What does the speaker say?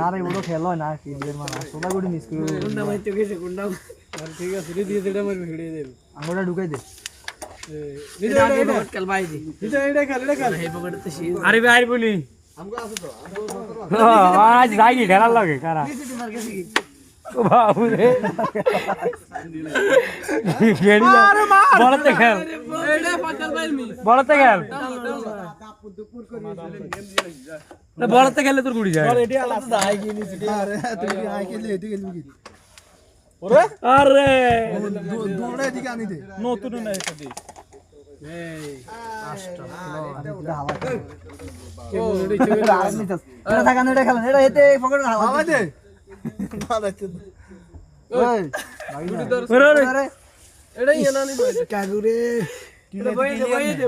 আরে ওগুলো খেলো না কিনবেন মানে সোনা গুড়ি মিস করে কোনটা মাইতে গেছে কোনটা আর ঠিক আছে রে দিয়ে এটা মারবে ভিড়ে দেব আঙ্গুলটা ঢুকাই দে এটা আগে পকেট খেল ভাই দি এটা খেল এই পকেটতে শি আরে ভাই বলি আমগো আছে তো আজ যাই ঢেলা লাগে কারা ও বাবু রে আরে বলতে খেল এটা ফাটাল ভাই মি বলতে খেল না বলতে খেলে তোর গুড়ি যায় রেডি আলা তো দাই কি নিছি আরে তুই আই খেলে এদিকে গেলবি কি ওরে আরে দৌড়ে এদিকে আনি দে নতুন না এটা দে এই আষ্ট এটা হাওয়া কে বলড়ি চলে রাজনি তো এটা থাকানো এটা খেলেন এটা এতে পকেট হাওয়া দে না দেখতে ওই গুড়ি ধর আরে এটাই এনানি কাগুরে কি বই দে